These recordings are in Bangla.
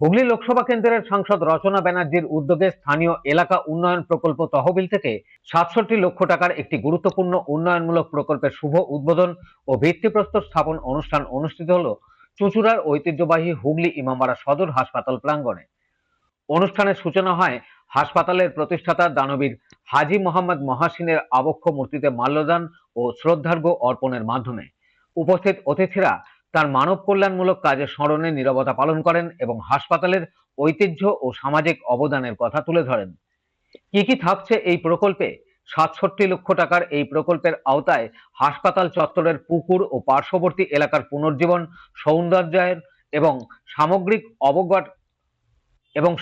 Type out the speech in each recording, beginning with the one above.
হুগলি লোকসভা কেন্দ্রের সাংসদ রচনা ব্যানার্জির উদ্যোগে স্থানীয় এলাকা উন্নয়ন প্রকল্প তহবিল থেকে ৬৭ লক্ষ টাকার একটি গুরুত্বপূর্ণ উন্নয়নমূলক প্রকল্পের শুভ উদ্বোধন ও ভিত্তিপ্রস্তর স্থাপন অনুষ্ঠান অনুষ্ঠিত হল চুঁচুড়ার ঐতিহ্যবাহী হুগলি ইমামবাড়া সদর হাসপাতাল প্রাঙ্গণে। অনুষ্ঠানের সূচনা হয় হাসপাতালের প্রতিষ্ঠাতা দানবীর হাজী মোহাম্মদ মহাসিনের আবক্ষ মূর্তিতে মাল্যদান ও শ্রদ্ধার্ঘ্য অর্পণের মাধ্যমে। উপস্থিত অতিথিরা তার মানব কল্যাণমূলক কাজের স্মরণে নীরবতা পালন করেন এবং হাসপাতালের ঐতিহ্য ও সামাজিক অবদানের কথা তুলে ধরেন। কি থাকছে এই প্রকল্পে? ৬৭ লক্ষ টাকার এই প্রকল্পের আওতায় হাসপাতাল চত্বরের পুকুর ও পার্শ্ববর্তী এলাকার পুনর্জীবন, সৌন্দর্যায়ন এবং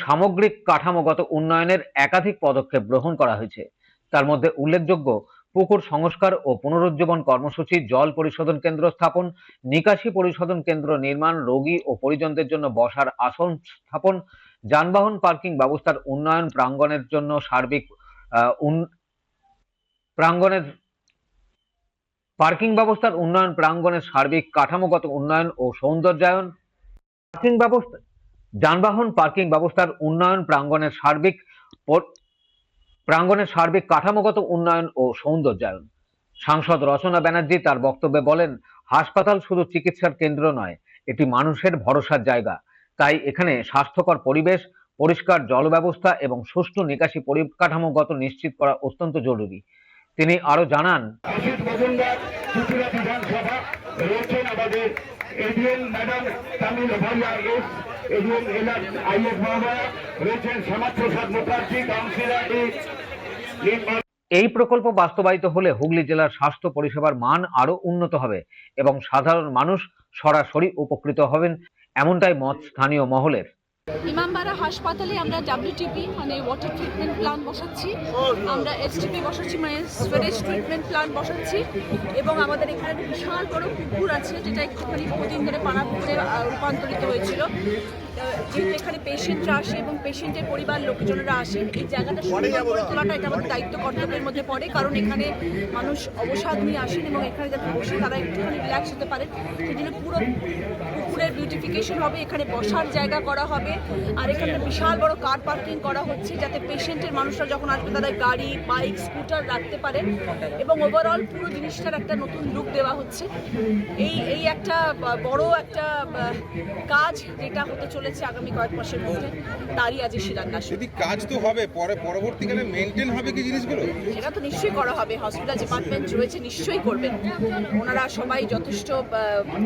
সামগ্রিক কাঠামোগত উন্নয়নের একাধিক পদক্ষেপ গ্রহণ করা হয়েছে। তার মধ্যে উল্লেখযোগ্য পুকুর সংস্কার ও পুনরুজ্জীবন কর্মসূচি, জল পরিশোধন কেন্দ্র স্থাপন, নিকাশি পরিশোধন কেন্দ্র নির্মাণ, রোগী ও পরিজনদের জন্য বসার আসন স্থাপন, যানবাহন পার্কিং ব্যবস্থার উন্নয়ন, প্রাঙ্গণের সার্বিক কাঠামোগত উন্নয়ন ও সৌন্দর্যায়ন, যানবাহন পার্কিং ব্যবস্থার উন্নয়ন, প্রাঙ্গণের সার্বিক কাঠামোগত উন্নয়ন ও সৌন্দর্যায়ন। সাংসদ রচনা ব্যানার্জি তার বক্তব্যে বলেন, হাসপাতাল শুধু চিকিৎসার কেন্দ্র নয়, এটি মানুষের ভরসার জায়গা। তাই এখানে স্বাস্থ্যকর পরিবেশ, পরিষ্কার জল ব্যবস্থা এবং সুষ্ঠু নিকাশি পরিকাঠামোগত নিশ্চিত করা অত্যন্ত জরুরি। তিনি আরো জানান, এই প্রকল্প বাস্তবায়িত হলে হুগলি জেলার স্বাস্থ্য পরিষেবার মান আরো উন্নত হবে এবং সাধারণ মানুষ সরাসরি উপকৃত হবেন, এমনটাই মত স্থানীয় মহলের। ইমামবাড়া হাসপাতালে আমরা WTP মানে ওয়াটার ট্রিটমেন্ট প্ল্যান্ট বসাচ্ছি, আমরা STP বসাচ্ছি মানে সুয়ারেজ ট্রিটমেন্ট প্ল্যান্ট বসাচ্ছি, এবং আমাদের এখানে বিশাল বড় পুকুর আছে যেটা একটুখানি বহুদিন ধরে পানা পুকুরে রূপান্তরিত হয়েছিল। যেহেতু এখানে পেশেন্টরা আসে এবং পেশেন্টের পরিবার লোকজনেরা আসে, এই জায়গাটা সুন্দর করে তোলাটা এটা আমাদের দায়িত্ব কর্তব্যের মধ্যে পড়ে, কারণ এখানে মানুষ অবসাদ নিয়ে আসেন এবং এখানে যাতে বসে তারা একটুখানি রিল্যাক্স হতে পারে, সেই জন্য পুরো পুকুরের বিউটিফিকেশন হবে, এখানে বসার জায়গা করা হবে, আর এখানে বিশাল বড় কার পার্কিং করা হচ্ছে যাতে পেশেন্টের মানুষরা যখন আসবে তারা গাড়ি, বাইক, স্কুটার রাখতে পারেন, এবং ওভারঅল পুরো জিনিসটার একটা নতুন লুক দেওয়া হচ্ছে। এই একটা বড় একটা কাজ যেটা হতে চলেছে আগামী কয়েক মাসের মধ্যে, তারই আজ শিলান্যাস। যদি কাজ তো হবে, পরবর্তীকালে মেনটেন হবে কি জিনিসগুলো? সেটা তো নিশ্চয়ই করা হবে, হসপিটাল ডিপার্টমেন্ট রয়েছে, নিশ্চয়ই করবেন। ওনারা সবাই যথেষ্ট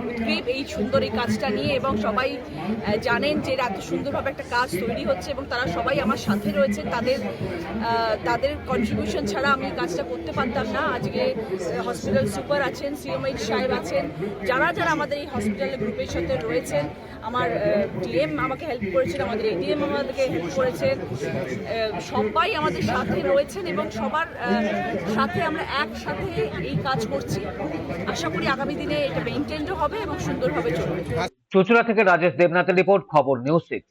উদ্গ্রীব এই সুন্দর এই কাজটা নিয়ে, এবং সবাই জানেন যে এত সুন্দরভাবে একটা কাজ তৈরি হচ্ছে এবং তারা সবাই আমার সাথে রয়েছে। তাদের কন্ট্রিবিউশন ছাড়া আমি কাজটা করতে পারতাম না। আজকে হসপিটাল সুপার আছেন, CMH সাহেব আছেন, যারা আমাদের এই হসপিটালের গ্রুপের সাথে রয়েছেন, আমার DM আমাকে হেল্প করেছেন, আমাদের ADM আমাদেরকে হেল্প করেছেন, সবাই আমাদের সাথে রয়েছেন এবং সবার সাথে আমরা একসাথে এই কাজ করছি। আশা করি আগামী দিনে এটা মেইনটেইনড হবে এবং সুন্দরভাবে চলবে। চুঁচুড়া থেকে রাজেশ দেবনাথের রিপোর্ট, খবর নিউজ 6।